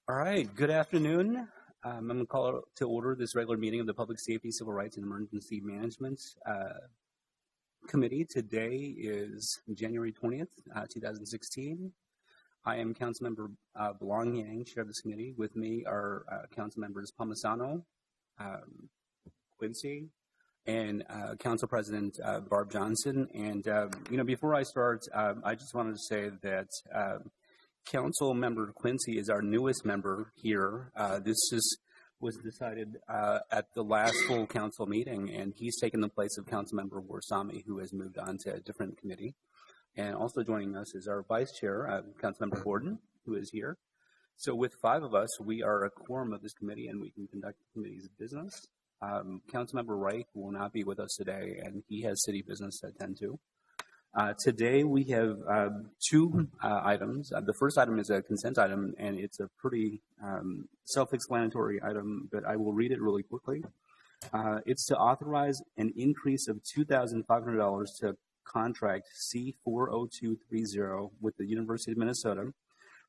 All right, good afternoon. I'm going to call to order this regular meeting of the Public Safety, Civil Rights, and Emergency Management Committee. Today is January 20th, 2016. I am Councilmember Belong Yang, Chair of this committee. With me are Council Members Palmisano, Quincy, and Council President Barb Johnson. And, before I start, I just wanted to say that Council Member Quincy is our newest member here. This was decided at the last full council meeting, and he's taken the place of Council Member Warsami, who has moved on to a different committee. And also joining us is our Vice Chair, Council Member Gordon, who is here. So with 5 of us, we are a quorum of this committee, and we can conduct the committee's business. Councilmember Wright will not be with us today, and he has city business to attend to. Today we have 2 items. The first item is a consent item, and it's a pretty self-explanatory item, but I will read it really quickly. It's to authorize an increase of $2,500 to contract C40230 with the University of Minnesota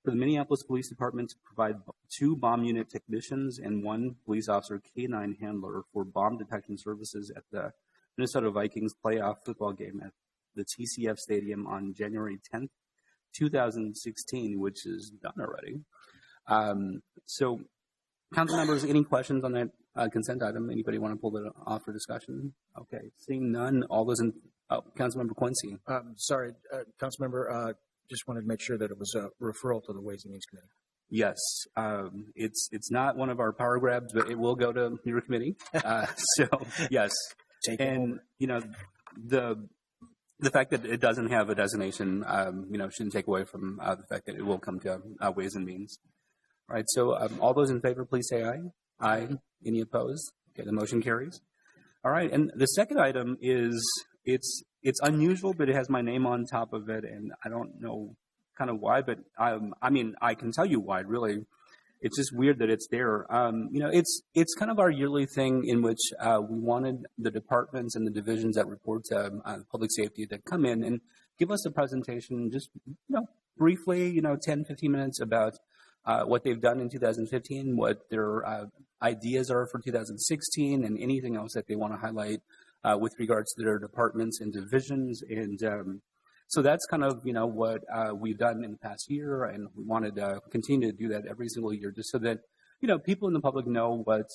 for the Minneapolis Police Department to provide 2 bomb unit technicians and 1 police officer K-9 handler for bomb detection services at the Minnesota Vikings playoff football game at the TCF Stadium on January 10th, 2016, which is done already. So, council members, any questions on that consent item? Anybody want to pull it off for discussion? Okay, seeing none, all those in, Councilmember Quincy. Sorry, Councilmember, just wanted to make sure that it was a referral to the Ways and Means Committee. Yes, it's not one of our power grabs, but it will go to your committee. So, yes. And, the fact that it doesn't have a designation, shouldn't take away from the fact that it will come to Ways and Means. All right, so all those in favor, please say aye. Aye. Any opposed? Okay, the motion carries. All right, and the second item is, it's unusual, but it has my name on top of it, and I don't know kind of why, but I can tell you why, really. It's just weird that it's there. It's kind of our yearly thing in which we wanted the departments and the divisions that report to public safety to come in and give us a presentation, just briefly, 10, 15 minutes about what they've done in 2015, what their ideas are for 2016, and anything else that they want to highlight with regards to their departments and divisions. And so that's kind of, what we've done in the past year, and we wanted to continue to do that every single year just so that, people in the public know what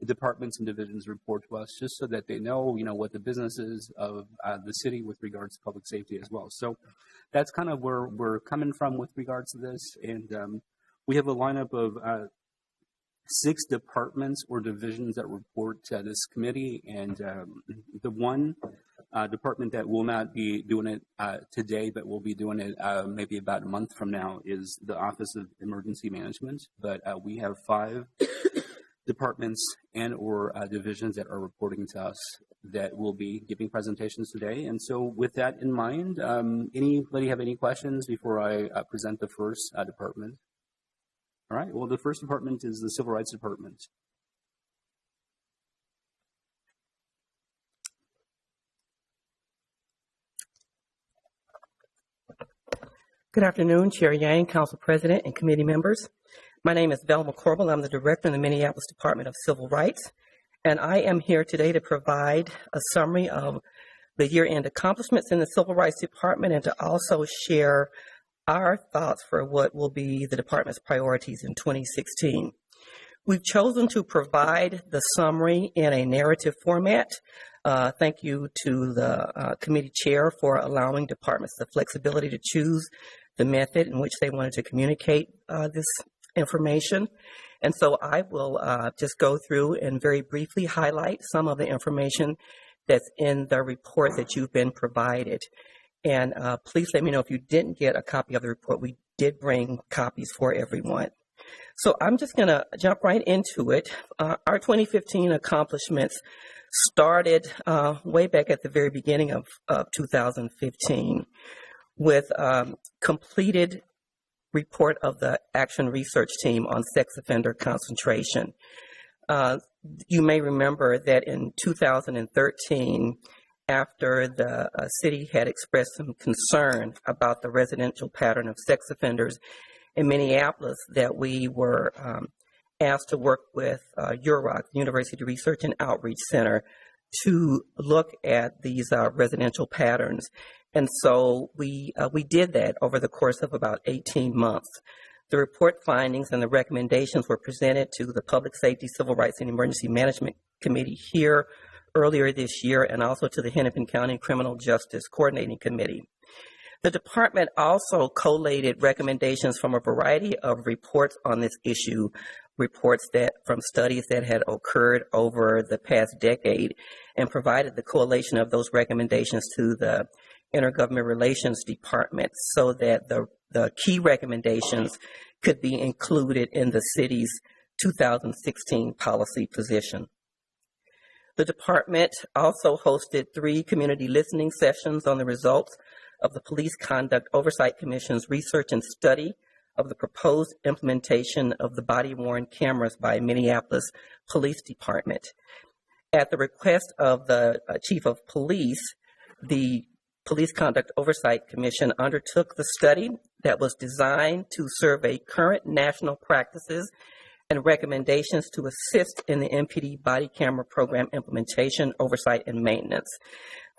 departments and divisions report to us, just so that they know, what the business is of the city with regards to public safety as well. So that's kind of where we're coming from with regards to this. And we have a lineup of 6 departments or divisions that report to this committee, and the one department that will not be doing it today, but will be doing it maybe about a month from now, is the Office of Emergency Management. But we have 5 departments and or divisions that are reporting to us that will be giving presentations today. And so with that in mind, anybody have any questions before I present the first department? All right, well, the first department is the Civil Rights Department. Good afternoon, Chair Yang, Council President, and committee members. My name is Velma Corbel. I'm the Director in the Minneapolis Department of Civil Rights, and I am here today to provide a summary of the year-end accomplishments in the Civil Rights Department and to also share our thoughts for what will be the department's priorities in 2016. We've chosen to provide the summary in a narrative format. Thank you to the committee chair for allowing departments the flexibility to choose the method in which they wanted to communicate this information. And so I will just go through and very briefly highlight some of the information that's in the report that you've been provided. And please let me know if you didn't get a copy of the report. We did bring copies for everyone. So I'm just going to jump right into it. Our 2015 accomplishments started way back at the very beginning of 2015 with completed report of the Action Research Team on sex offender concentration. You may remember that in 2013, after the city had expressed some concern about the residential pattern of sex offenders in Minneapolis that we were asked to work with UROC, University Research and Outreach Center, to look at these residential patterns. And so we did that over the course of about 18 months. The report findings and the recommendations were presented to the Public Safety, Civil Rights, and Emergency Management Committee here earlier this year, and also to the Hennepin County Criminal Justice Coordinating Committee. The department also collated recommendations from a variety of reports on this issue, reports that from studies that had occurred over the past decade, and provided the collation of those recommendations to the Intergovernmental Relations Department so that the key recommendations could be included in the city's 2016 policy position. The department also hosted 3 community listening sessions on the results of the Police Conduct Oversight Commission's research and study of the proposed implementation of the body-worn cameras by Minneapolis Police Department. At the request of the Chief of Police, the Police Conduct Oversight Commission undertook the study that was designed to survey current national practices and recommendations to assist in the MPD body camera program implementation, oversight, and maintenance.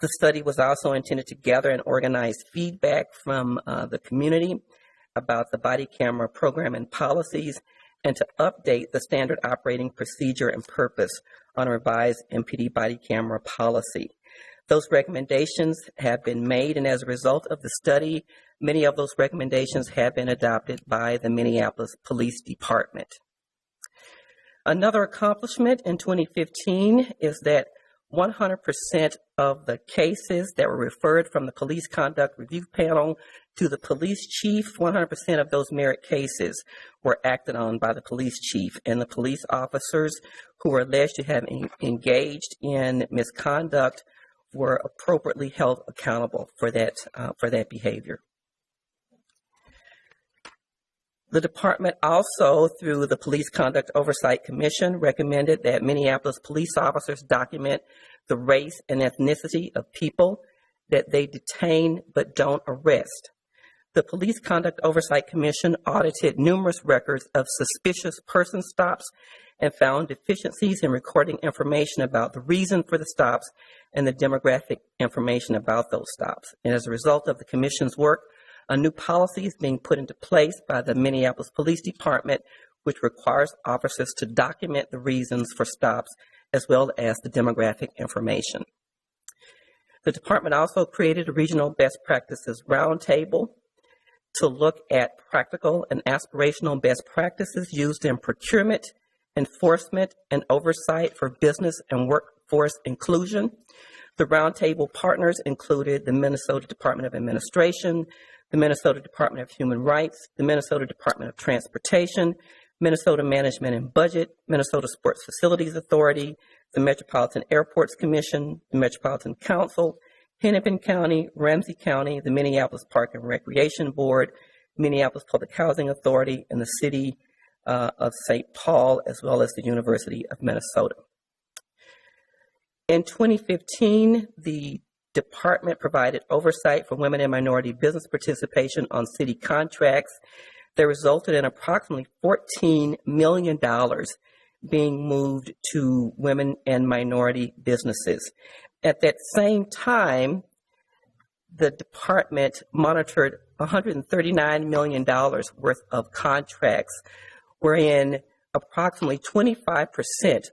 The study was also intended to gather and organize feedback from the community about the body camera program and policies, and to update the standard operating procedure and purpose on a revised MPD body camera policy. Those recommendations have been made, and as a result of the study, many of those recommendations have been adopted by the Minneapolis Police Department. Another accomplishment in 2015 is that 100% of the cases that were referred from the Police Conduct Review Panel to the police chief, 100% of those merit cases were acted on by the police chief, and the police officers who were alleged to have engaged in misconduct were appropriately held accountable for that behavior. The department also, through the Police Conduct Oversight Commission, recommended that Minneapolis police officers document the race and ethnicity of people that they detain but don't arrest. The Police Conduct Oversight Commission audited numerous records of suspicious person stops and found deficiencies in recording information about the reason for the stops and the demographic information about those stops. And as a result of the commission's work, a new policy is being put into place by the Minneapolis Police Department, which requires officers to document the reasons for stops as well as the demographic information. The department also created a regional best practices roundtable to look at practical and aspirational best practices used in procurement, enforcement, and oversight for business and workforce inclusion. The roundtable partners included the Minnesota Department of Administration, the Minnesota Department of Human Rights, the Minnesota Department of Transportation, Minnesota Management and Budget, Minnesota Sports Facilities Authority, the Metropolitan Airports Commission, the Metropolitan Council, Hennepin County, Ramsey County, the Minneapolis Park and Recreation Board, Minneapolis Public Housing Authority, and the City of St. Paul, as well as the University of Minnesota. In 2015, the department provided oversight for women and minority business participation on city contracts that resulted in approximately $14 million being moved to women and minority businesses. At that same time, the department monitored $139 million worth of contracts, wherein approximately 25%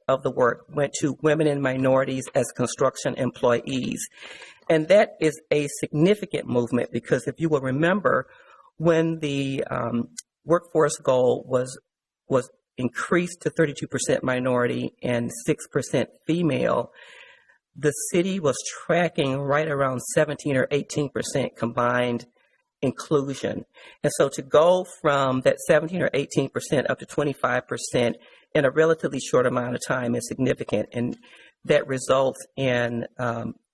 of the work went to women and minorities as construction employees. And that is a significant movement because if you will remember, when the workforce goal was increased to 32% minority and 6% female, the city was tracking right around 17 or 18% combined inclusion. And so to go from that 17 or 18% up to 25% in a relatively short amount of time is significant. And that results in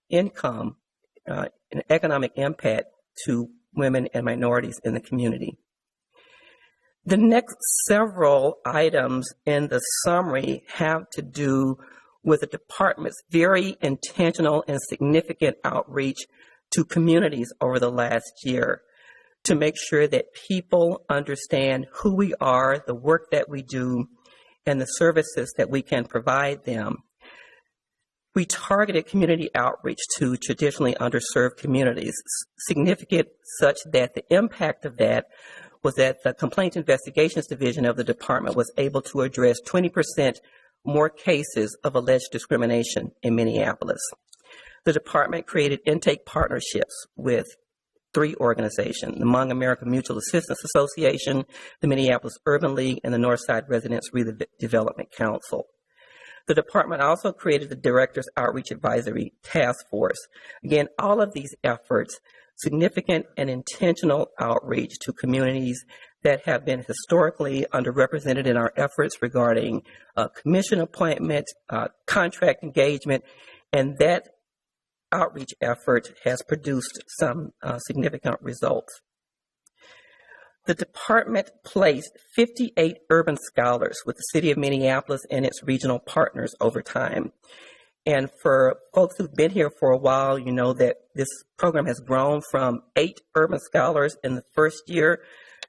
income, an economic impact to women and minorities in the community. The next several items in the summary have to do with the department's very intentional and significant outreach to communities over the last year. to make sure that people understand who we are, the work that we do, and the services that we can provide them. We targeted community outreach to traditionally underserved communities, significant such that the impact of that was that the Complaint Investigations Division of the department was able to address 20% more cases of alleged discrimination in Minneapolis. The department created intake partnerships with 3 organizations: the Hmong American Mutual Assistance Association, the Minneapolis Urban League, and the Northside Residents Redevelopment Council. The department also created the Director's Outreach Advisory Task Force. Again, all of these efforts, significant and intentional outreach to communities that have been historically underrepresented in our efforts regarding commission appointment, contract engagement, and that outreach effort has produced some significant results. The department placed 58 urban scholars with the city of Minneapolis and its regional partners over time. And for folks who've been here for a while, you know that this program has grown from 8 urban scholars in the first year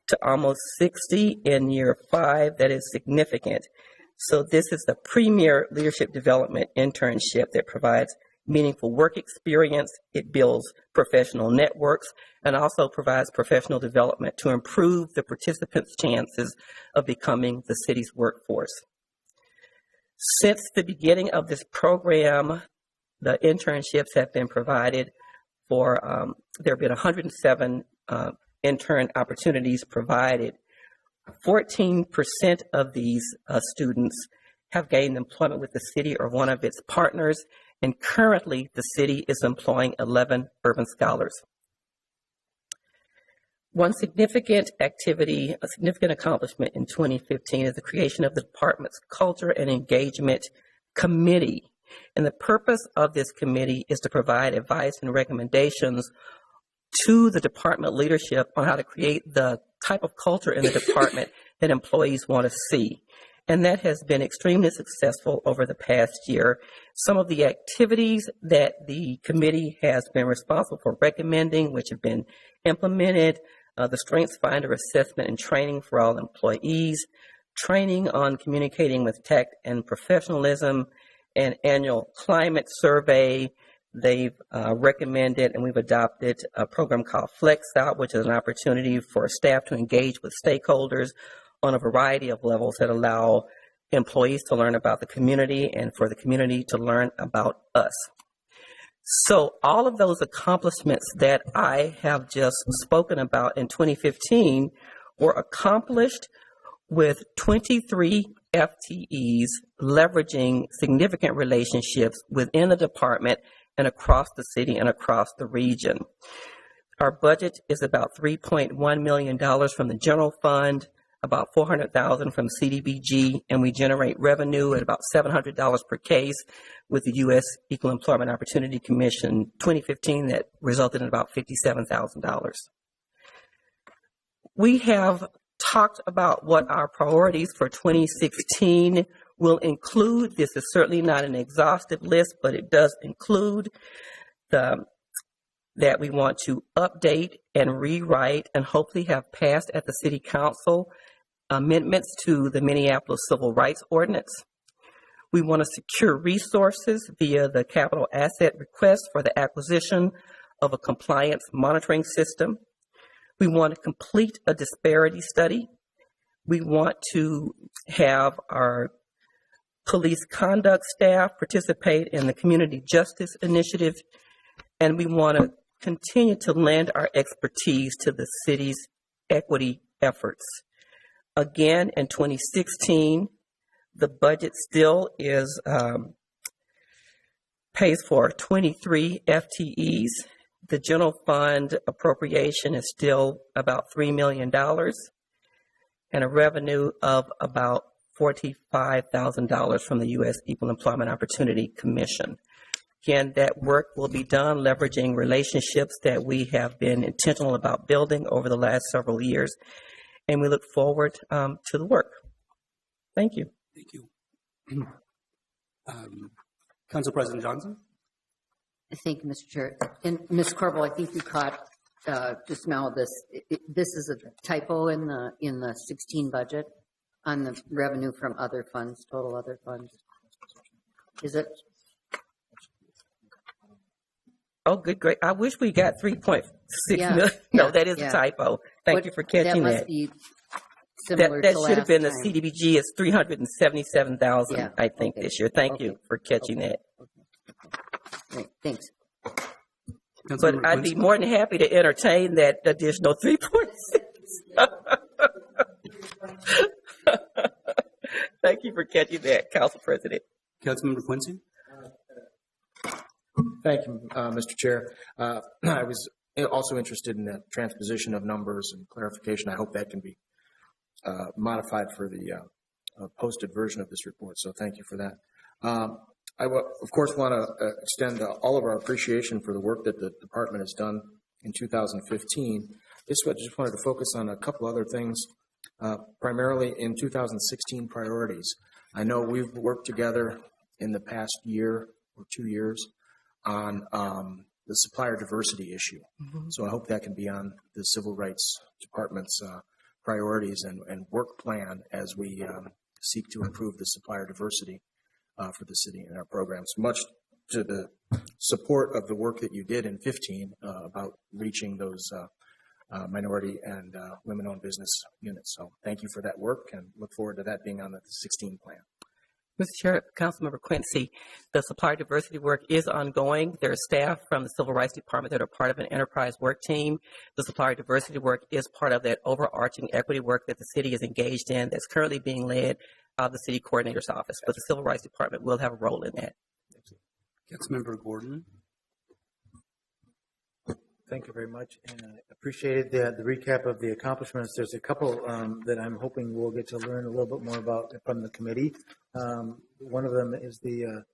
to almost 60 in year 5. That is significant. So this is the premier leadership development internship that provides meaningful work experience. It builds professional networks and also provides professional development to improve the participants' chances of becoming the city's workforce. Since the beginning of this program, the internships have been provided for, there have been 107 intern opportunities provided. 14% of these students have gained employment with the city or one of its partners, and currently the city is employing 11 urban scholars. One significant activity, a significant accomplishment in 2015 is the creation of the department's Culture and Engagement Committee. And the purpose of this committee is to provide advice and recommendations to the department leadership on how to create the type of culture in the department that employees want to see. And that has been extremely successful over the past year. Some of the activities that the committee has been responsible for recommending, which have been implemented, the Strengths Finder assessment and training for all employees, training on communicating with tact and professionalism, an annual climate survey. They've recommended and we've adopted a program called Flex Out, which is an opportunity for staff to engage with stakeholders on a variety of levels that allow employees to learn about the community and for the community to learn about us. So all of those accomplishments that I have just spoken about in 2015 were accomplished with 23 FTEs leveraging significant relationships within the department and across the city and across the region. Our budget is about $3.1 million from the general fund, about $400,000 from CDBG, and we generate revenue at about $700 per case with the U.S. Equal Employment Opportunity Commission 2015 that resulted in about $57,000. We have talked about what our priorities for 2016 will include. This is certainly not an exhaustive list, but it does include that we want to update and rewrite and hopefully have passed at the City Council amendments to the Minneapolis Civil Rights Ordinance. We want to secure resources via the capital asset request for the acquisition of a compliance monitoring system. We want to complete a disparity study. We want to have our police conduct staff participate in the community justice initiative, and we want to continue to lend our expertise to the city's equity efforts. Again, in 2016, the budget still is pays for 23 FTEs. The general fund appropriation is still about $3 million and a revenue of about $45,000 from the U.S. Equal Employment Opportunity Commission. Again, that work will be done leveraging relationships that we have been intentional about building over the last several years, and we look forward to the work. Thank you. Thank you. Council President Johnson? Thank you, Mr. Chair. And Ms. Corbel, I think you caught just now this is a typo in the 16 budget on the revenue from other funds, total other funds. Is it? Oh, good, great. I wish we got 3.6 Yeah, million. No, yeah, that is yeah. a typo. Thank you for catching That that. must be similar That to should have been the last time. CDBG is 377,000, Yeah, I think, okay. this year. Thank you Okay. for catching that. Right, thanks. But I'd be more than happy to entertain that additional 3.6. Thank you for catching that, Council President. Councilmember Quincy. Thank you, Mr. Chair. I was also interested in the transposition of numbers and clarification. I hope that can be modified for the posted version of this report, so thank you for that. I, of course, want to extend all of our appreciation for the work that the department has done in 2015. I just wanted to focus on a couple other things, primarily in 2016 priorities. I know we've worked together in the past year or 2 years on the supplier diversity issue. Mm-hmm. So I hope that can be on the Civil Rights Department's priorities and work plan as we seek to improve the supplier diversity for the city and our programs, much to the support of the work that you did in 15 about reaching those minority and women-owned business units. So thank you for that work and look forward to that being on the 16 plan. Mr. Chair, Councilmember Quincy, the supplier diversity work is ongoing. There are staff from the Civil Rights Department that are part of an enterprise work team. The supplier diversity work is part of that overarching equity work that the city is engaged in that's currently being led out of the city coordinator's office. But the Civil Rights Department will have a role in that. Councilmember Gordon. Thank you very much, and I appreciated the recap of the accomplishments. There's a couple that I'm hoping we'll get to learn a little bit more about from the committee. One of them is the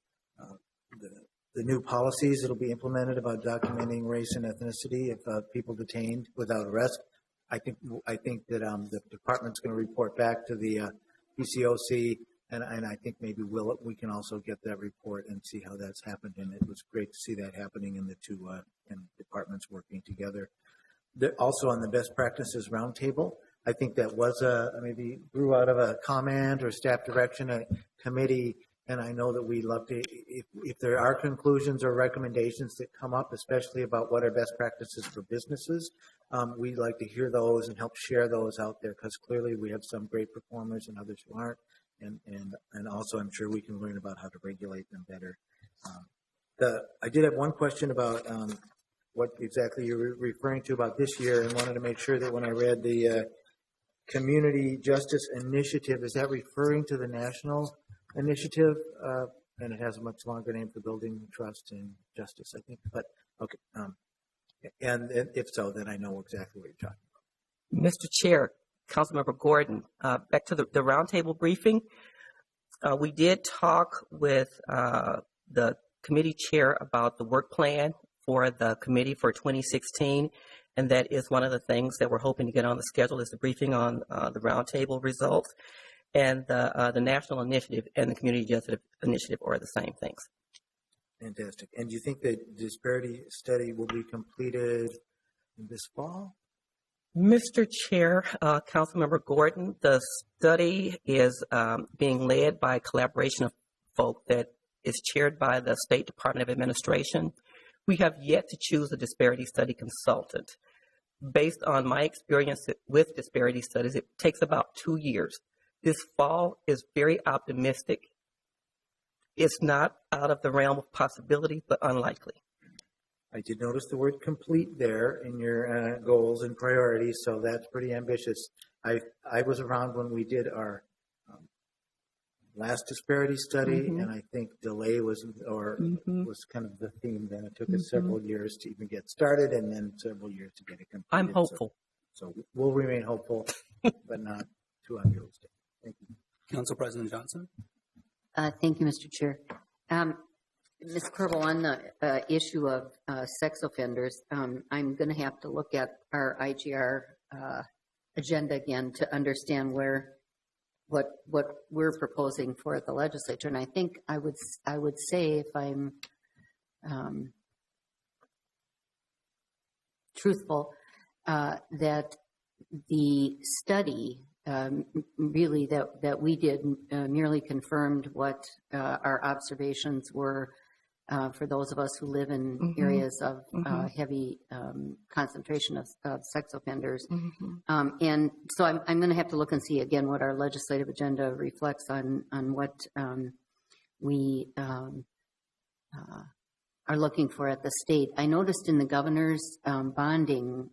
new policies that will be implemented about documenting race and ethnicity if people detained without arrest. I think that the department's going to report back to the PCOC, and I think maybe we can also get that report and see how that's happened. And it was great to see that happening in the two departments working together. Also on the best practices roundtable, I think that was maybe grew out of a comment or staff direction, a committee. And I know that we love to, if there are conclusions or recommendations that come up, especially about what are best practices for businesses, we'd like to hear those and help share those out there, because clearly we have some great performers and others who aren't. And also I'm sure we can learn about how to regulate them better. I did have one question about what exactly you're referring to about this year, and wanted to make sure that when I read the Community Justice Initiative, is that referring to the national initiative? And it has a much longer name for Building Trust and Justice, I think. But okay, and if so, then I know exactly what you're talking about. Mr. Chair, Councilmember Gordon, back to the roundtable briefing. We did talk with the committee chair about the work plan for the committee for 2016, and that is one of the things that we're hoping to get on the schedule is the briefing on the roundtable results. And the national initiative and the community justice initiative are the same things. Fantastic. And do you think the disparity study will be completed this fall? Mr. Chair, Councilmember Gordon, the study is being led by a collaboration of folk that is chaired by the State Department of Administration. We have yet to choose a disparity study consultant. Based on my experience with disparity studies, it takes about 2 years. This fall is very optimistic. It's not out of the realm of possibility, but unlikely. I did notice the word complete there in your goals and priorities, so that's pretty ambitious. I was around when we did our last disparity study, and I think delay was kind of the theme then. It took us several years to even get started and then several years to get it completed. I'm hopeful. So we'll remain hopeful, but not too unrealistic. Thank you. Council President Johnson. Thank you, Mr. Chair. Ms. Kerbel, on the issue of sex offenders, I'm going to have to look at our IGR agenda again to understand what we're proposing for the legislature. And I think I would say, if I'm truthful, that the study really that we did merely confirmed what our observations were for those of us who live in areas of heavy concentration of sex offenders. And so I'm going to have to look and see again what our legislative agenda reflects on what we are looking for at the state. I noticed in the governor's bonding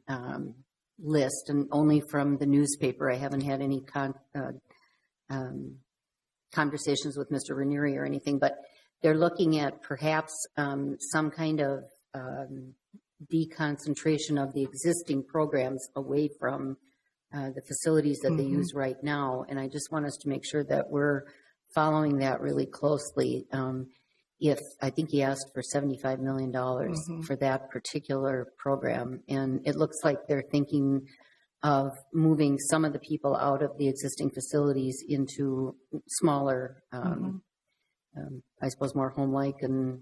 list, and only from the newspaper, I haven't had any conversations with Mr. Ranieri or anything, but they're looking at perhaps some kind of deconcentration of the existing programs away from the facilities that they use right now. And I just want us to make sure that we're following that really closely. If I think he asked for $75 million for that particular program, and it looks like they're thinking of moving some of the people out of the existing facilities into smaller, I suppose, more home-like and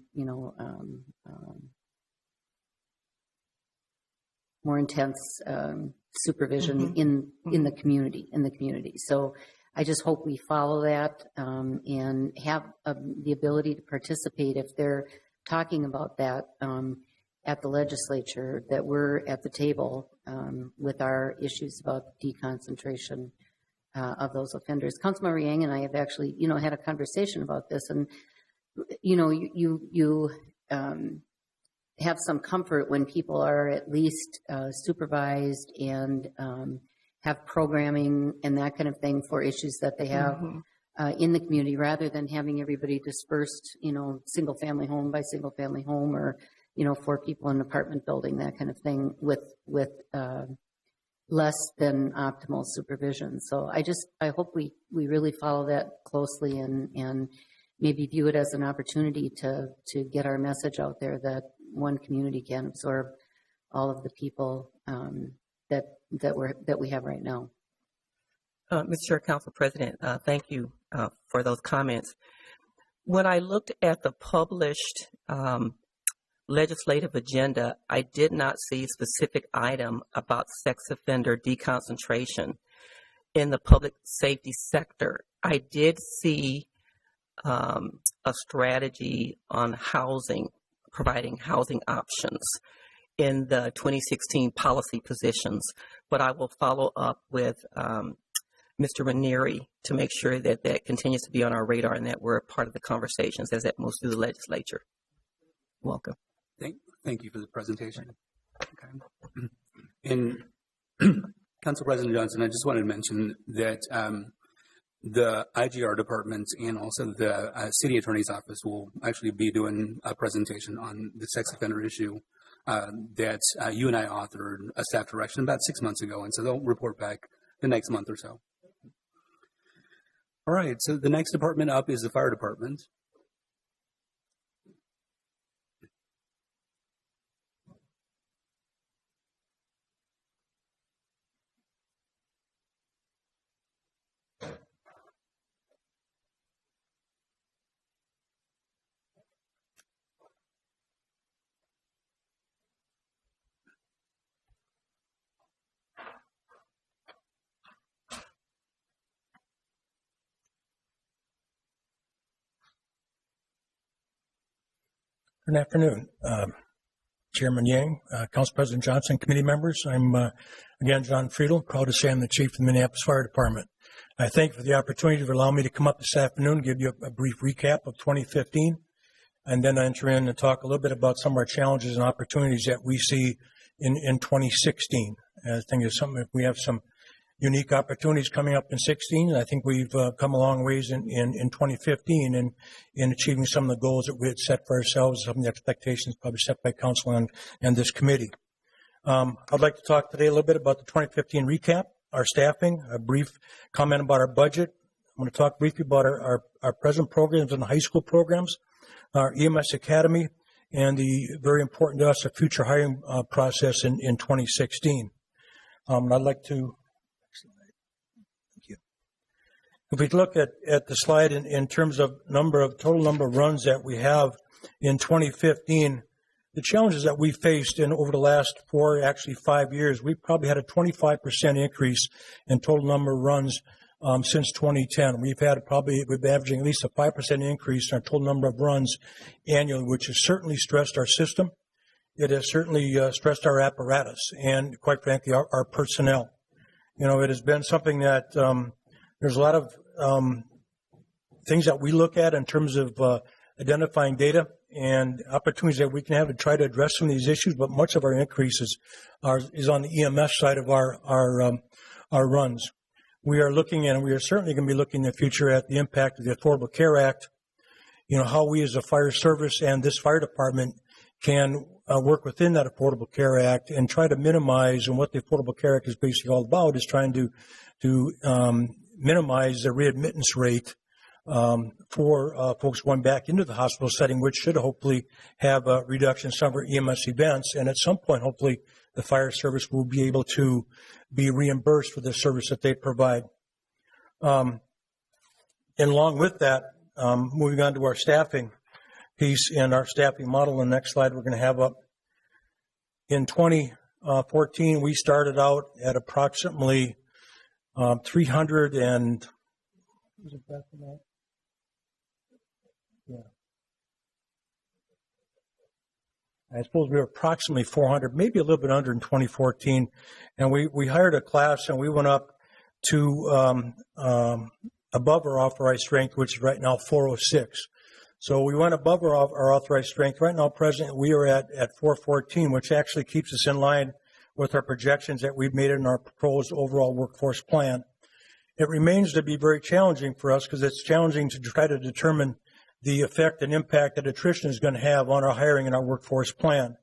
more intense supervision in the community. So I just hope we follow that and have the ability to participate if they're talking about that at the legislature, that we're at the table with our issues about deconcentration of those offenders. Councilmember Yang and I have actually, had a conversation about this, and you have some comfort when people are at least supervised and have programming and that kind of thing for issues that they have in the community, rather than having everybody dispersed, single family home by single family home, or 4 people in an apartment building, that kind of thing, with less than optimal supervision. So I hope we really follow that closely and maybe view it as an opportunity to get our message out there that one community can absorb all of the people that we have right now. Mr. Chair, Council President, thank you for those comments. When I looked at the published legislative agenda, I did not see a specific item about sex offender deconcentration in the public safety sector. I did see a strategy on housing, providing housing options in the 2016 policy positions, but I will follow up with Mr. Ranieri to make sure that that continues to be on our radar and that we're a part of the conversations as that moves through the legislature. Welcome. Thank you for the presentation. Okay. And Council President Johnson, I just wanted to mention that the IGR department and also the city attorney's office will actually be doing a presentation on the sex offender issue that you and I authored a staff direction about 6 months ago, and so they'll report back the next month or so. All right, so the next department up is the fire department. Good afternoon, Chairman Yang, Council President Johnson, committee members. I'm, again, John Friedel, proud to say I'm the chief of the Minneapolis Fire Department. I thank you for the opportunity to allow me to come up this afternoon and give you a brief recap of 2015, and then enter in and talk a little bit about some of our challenges and opportunities that we see in 2016. I think it's something, we have some unique opportunities coming up in 16. I think we've come a long ways in 2015 in achieving some of the goals that we had set for ourselves, some of the expectations probably set by council and this committee. I'd like to talk today a little bit about the 2015 recap, our staffing, a brief comment about our budget. I'm going to talk briefly about our present programs and the high school programs, our EMS Academy, and the very important to us, the future hiring process in 2016. I'd like to, if we look at the slide in terms of total number of runs that we have in 2015, the challenges that we faced in over the last 5 years, we've probably had a 25% increase in total number of runs since 2010. We've been averaging at least a 5% increase in our total number of runs annually, which has certainly stressed our system. It has certainly stressed our apparatus and, quite frankly, our personnel. It has been something that there's a lot of things that we look at in terms of identifying data and opportunities that we can have to try to address some of these issues, but much of our increases is on the EMS side of our runs. We are looking, and we are certainly going to be looking in the future at the impact of the Affordable Care Act, how we as a fire service and this fire department can work within that Affordable Care Act and try to minimize, and what the Affordable Care Act is basically all about is trying to minimize the readmittance rate for folks going back into the hospital setting, which should hopefully have a reduction in some of our EMS events. And at some point, hopefully, the fire service will be able to be reimbursed for the service that they provide. And along with that, moving on to our staffing piece and our staffing model, the next slide we're going to have up. In 2014, we started out at approximately 300 and, was it back to that? Yeah. I suppose we were approximately 400, maybe a little bit under in 2014. And we hired a class and we went up to above our authorized strength, which is right now 406. So we went above our authorized strength. Right now, present, we are at 414, which actually keeps us in line with our projections that we've made in our proposed overall workforce plan. It remains to be very challenging for us because it's challenging to try to determine the effect and impact that attrition is going to have on our hiring and our workforce plan.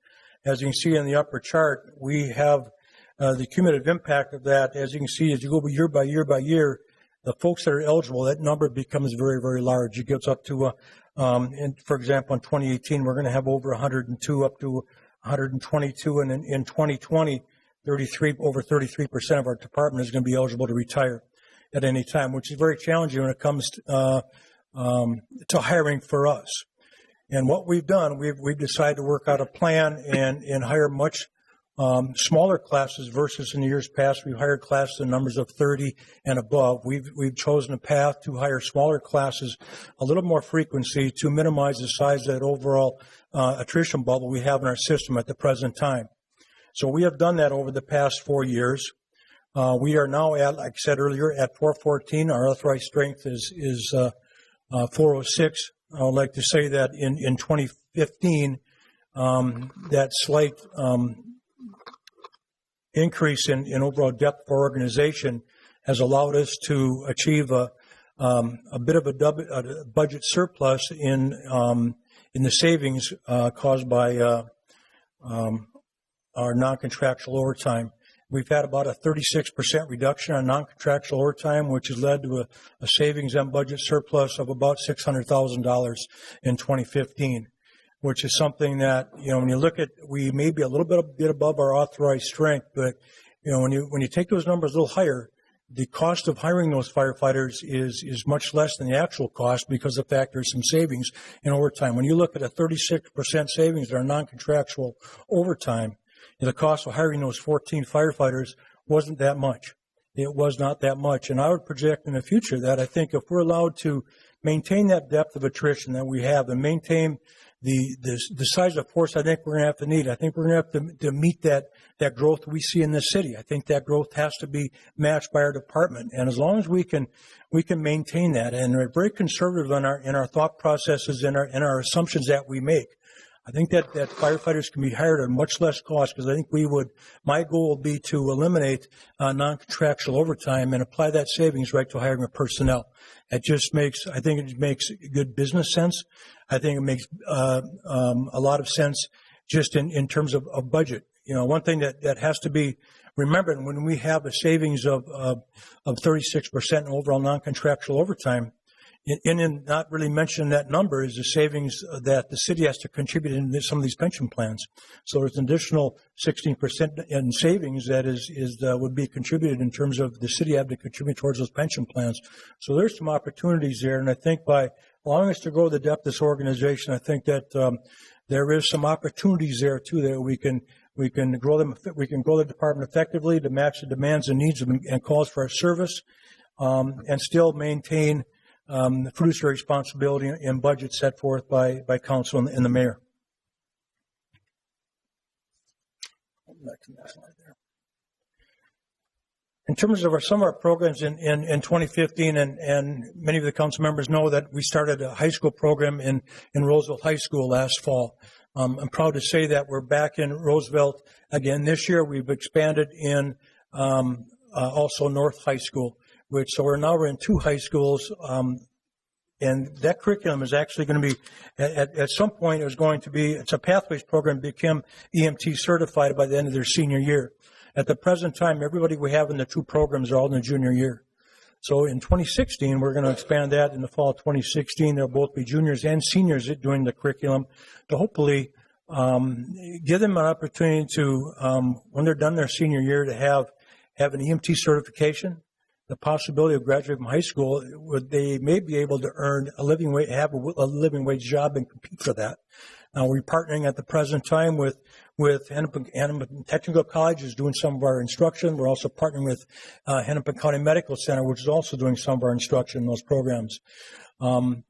As you can see in the upper chart, we have the cumulative impact of that. As you can see, as you go year by year by year, the folks that are eligible, that number becomes very, very large. It gets up to, for example, in 2018, we're going to have over 102 up to 122. And in 2020, over 33% of our department is going to be eligible to retire at any time, which is very challenging when it comes to hiring for us. And what we've done, we've decided to work out a plan and hire much smaller classes versus in the years past. We've hired classes in numbers of 30 and above. We've chosen a path to hire smaller classes, a little more frequency to minimize the size of that overall attrition bubble we have in our system at the present time. So we have done that over the past 4 years. We are now at, like I said earlier, at 414. Our authorized strength is 406. I would like to say that in 2015, that slight increase in overall depth of our organization has allowed us to achieve a bit of a budget surplus in the savings caused by our non-contractual overtime. We've had about a 36% reduction on non-contractual overtime, which has led to a savings and budget surplus of about $600,000 in 2015, which is something that, when you look at, we may be a little bit above our authorized strength, but, when you take those numbers a little higher, the cost of hiring those firefighters is much less than the actual cost because of the fact there's some savings in overtime. When you look at a 36% savings in our non-contractual overtime, the cost of hiring those 14 firefighters wasn't that much. It was not that much. And I would project in the future that I think if we're allowed to maintain that depth of attrition that we have and maintain the size of force I think we're going to have to need, I think we're going to have to meet that growth we see in this city. I think that growth has to be matched by our department. And as long as we can maintain that, and we're very conservative in our thought processes and our assumptions that we make, I think that firefighters can be hired at much less cost because I think my goal will be to eliminate non-contractual overtime and apply that savings right to hiring of personnel. I think it makes good business sense. I think it makes a lot of sense just in terms of budget. One thing that has to be remembered when we have a savings of 36% in overall non-contractual overtime, in not really mentioning that number is the savings that the city has to contribute in some of these pension plans. So there's an additional 16% in savings that would be contributed in terms of the city having to contribute towards those pension plans. So there's some opportunities there, and I think by allowing us to grow the depth of this organization, I think that there is some opportunities there too that we can grow them. We can grow the department effectively to match the demands and needs and calls for our service, and still maintain the fiduciary responsibility and budget set forth by council and the mayor. In terms of some of our programs in 2015, and many of the council members know that we started a high school program in Roosevelt High School last fall. I'm proud to say that we're back in Roosevelt again this year. We've expanded in also North High School, so we're in 2 high schools. And that curriculum is actually going to be, at some point, it's a pathways program to become EMT certified by the end of their senior year. At the present time, everybody we have in the 2 programs are all in their junior year. So in 2016, we're going to expand that. In the fall of 2016, they'll both be juniors and seniors doing the curriculum to hopefully give them an opportunity to, when they're done their senior year, to have an EMT certification. The possibility of graduating from high school, they may be able to earn a living wage, have a living wage job, and compete for that. Now, we're partnering at the present time with Hennepin Technical College, is doing some of our instruction. We're also partnering with Hennepin County Medical Center, which is also doing some of our instruction in those programs. In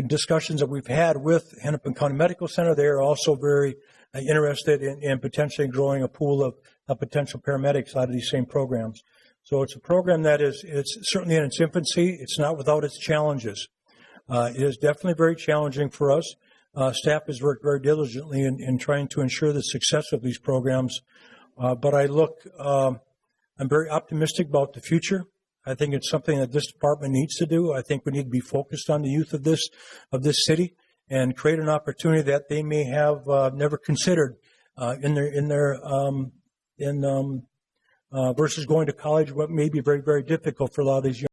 discussions that we've had with Hennepin County Medical Center, they are also very interested in potentially growing a pool of potential paramedics out of these same programs. So it's a program that it's certainly in its infancy. It's not without its challenges. It is definitely very challenging for us. Staff has worked very diligently in trying to ensure the success of these programs. But I'm very optimistic about the future. I think it's something that this department needs to do. I think we need to be focused on the youth of this city and create an opportunity that they may have never considered versus going to college, what may be very, very difficult for a lot of these young